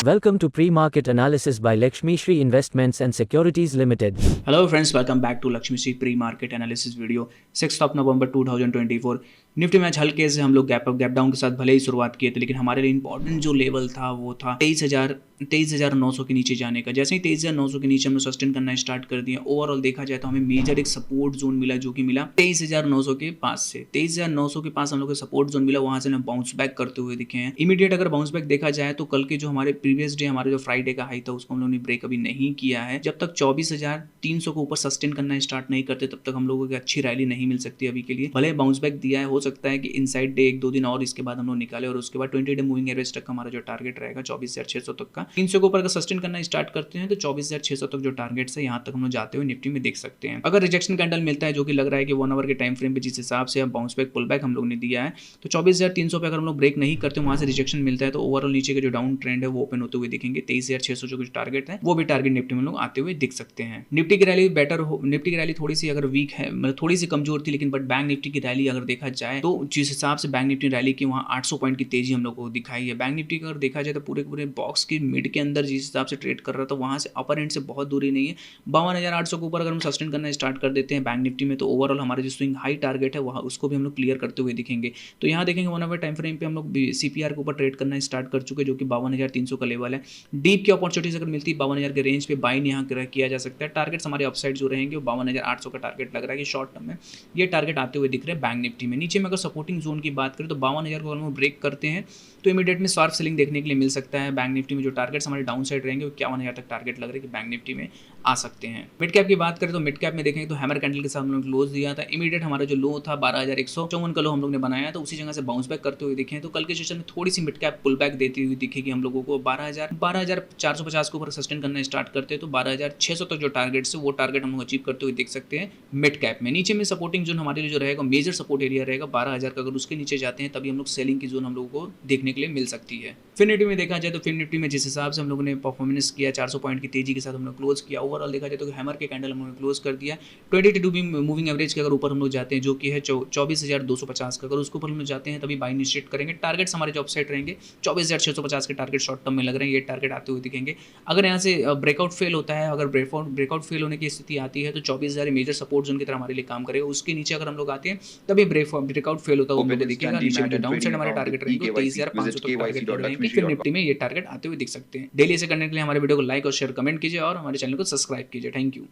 Welcome to Pre-Market Analysis by Lakshmi Shri Investments and Securities Limited. Hello friends, welcome back to Lakshmi Shri Pre-Market Analysis video 6th of November 2024। Nifty match हल्के से हम लोग gap down के साथ भले ही शुरुआत किए थे, लेकिन हमारे लिए इंपॉर्टेंट जो लेवल था वो था 23,900 के नीचे जाने का। जैसे ही 23,900 के नीचे हमने सस्टेन करना स्टार्ट कर दिया, ओवरऑल देखा जाए तो हमें मेजर एक सपोर्ट जोन मिला, जो कि मिला 23,900 के पास से 23,900 के पास हम लोग को सपोर्ट जोन मिला। वहां से हम बाउंस बैक करते हुए दिखे हैं। इमीडिएट अगर बाउंस बैक देखा जाए तो कल के जो हमारे प्रीवियस डे हमारे जो फ्राइडे का हाई था उसको हम लोगों ने ब्रेक अभी नहीं किया है। जब तक 24,300 को ऊपर सस्टेन करना स्टार्ट नहीं करते तब तक हम लोगों को अच्छी रैली नहीं मिल सकती अभी के लिए। भले बाउंस बैक दिया है, हो सकता है कि इनसाइड डे 1-2 दिन और इसके बाद हम लोग निकाले और उसके बाद 20 डे मूविंग एवरेज तक का हमारा जो टारगेट रहेगा 24,600 तक का। 300 के ऊपर अगर सस्टेन करना स्टार्ट करते हैं तो 24,600 तक जो टारगेट है यहाँ तक हम लोग जाते हुए निफ्टी में देख सकते हैं। अगर रिजेक्शन कैंडल मिलता है, जो कि लग रहा है कि 1 आवर के टाइम फ्रेम पे जिस हिसाब से बाउंस बैक पुल बैक हम लोग ने दिया है, तो 24,300 पे अगर हम लोग ब्रेक नहीं करते, वहां से रिजेक्शन मिलता है, तो ओवरऑल नीचे के जो डाउन ट्रेंड है वो ओपन होते हुए दिखेंगे। 23,600 जो कुछ टारगेट है वो भी टारगेट निफ्टी में लोग आते हुए दिख सकते हैं। निफ्टी की रैली बेटर हो, निफ्टी की रैली थोड़ी सी अगर वीक है, मतलब थोड़ी सी कमजोर थी, लेकिन बट बैंक निफ्टी की रैली अगर देखा जाए तो जिस हिसाब से बैंक निफ्टी रैली की वहाँ 800 पॉइंट की तेजी हम लोग को दिखाई है। बैंक निफ्टी का अगर देखा जाए तो पूरे बॉक्स की मिड के अंदर जिस हिसाब से ट्रेड कर रहा था वहाँ से अपर एंड से बहुत दूरी नहीं है। 52,800 के ऊपर अगर हम सस्टेन करना स्टार्ट कर देते हैं बैंक निफ्टी में, तो ओवरऑल हमारे जो स्विंग हाई टारगेट है वहाँ उसको भी हम लोग क्लियर करते हुए दिखेंगे। तो यहाँ देखेंगे 1 आवर टाइम फ्रेम पे हम लोग सीपीआर के ऊपर ट्रेड करना स्टार्ट कर चुके, जो कि 52,300 का लेवल है। डीप की अपॉर्चुनिटीज अगर मिलती है 52,000 के रेंज पे बाइन यहाँ किया जा सकता है। टारगेट्स हमारे अपसाइड जो रहेंगे वो 52,800 का टारगेट लग रहा है कि शॉर्ट टर्म में ये टारगेट आते हुए दिख रहे हैं बैंक निफ्टी में। नीचे में अगर सपोर्टिंग जोन की बात करें तो 52,000 को अगर हम ब्रेक करते हैं तो इमीडिएट में शार्प सेलिंग देखने के लिए मिल सकता है। बैंक निफ्टी में जो टारगेट्स हमारे डाउन साइड रहेंगे वो 51,000 तक टारगेट लग रहा है कि बैंक निफ्टी में आ सकते हैं। मिड कैप की बात करें तो मिड कैप में देखेंगे तो हैमर कैंडल के साथ हम लोग क्लोज दिया था। इमीडिएट हमारा जो लो था 12,154 का लो हम लोग ने बनाया, तो उसी जगह से बाउंस बैक करते हुए दिखे। तो कल के सेशन में थोड़ी सी मिड कैप पुल बैक देती हुई दिखेगी हम लोगों को। 12,450 के ऊपर सस्टेन करना स्टार्ट करते हैं तो 12,600 तक जो टारगेट है वो टारगेट हम लोग अचीव करते हुए देख सकते हैं मिड कैप में। नीचे में सपोर्टिंग जोन हमारे लिए जो रहेगा मेजर सपोर्ट एरिया रहेगा 12,000 का। अगर उसके नीचे जाते हैं तभी हम लोग सेलिंग की जोन हम लोगों को देखने के लिए मिल सकती है। फिर निफ्टी में देखा जाए तो फिर निफ्टी में जिस हिसाब से हम लोगों ने परफॉर्मेंस किया 400 पॉइंट की तेजी के साथ हम लोग क्लोज किया। ओवरऑल देखा जाए तो हैमर के कैंडल हम लोग ने क्लोज कर दिया। 22 मूविंग एवरेज के अगर ऊपर हम लोग जाते हैं, जो कि है 24,250 का, अगर उसके ऊपर हम लोग जाते हैं तभी बाई इनिशिएट करेंगे। टारगेट्स हमारे जो अपसाइड रहेंगे 24,650 के टारगेट शॉर्ट टर्म में लग रहे हैं, ये टारगेट आते हुए दिखेंगे। अगर यहाँ से ब्रेकआउट फेल होता है, अगर ब्रेकआउट फेल होने की स्थिति आती है तो 24,000 मेजर सपोर्ट जोन की तरह हमारे लिए काम करेगा। उसके नीचे अगर हम लोग आते हैं तभी ब्रेकआउट फेल होता है हम लोग को दिखेगा। नीचे में डाउन साइड हमारे टारगेट रहेंगे 23,500 तक टारगेट रहेंगे। फिर निफ्टी में ये टारगेट आते हुए दिख सकते हैं। डेली ऐसे करने के लिए हमारे वीडियो को लाइक और शेयर कमेंट कीजिए और हमारे चैनल को सब्सक्राइब कीजिए। Thank you.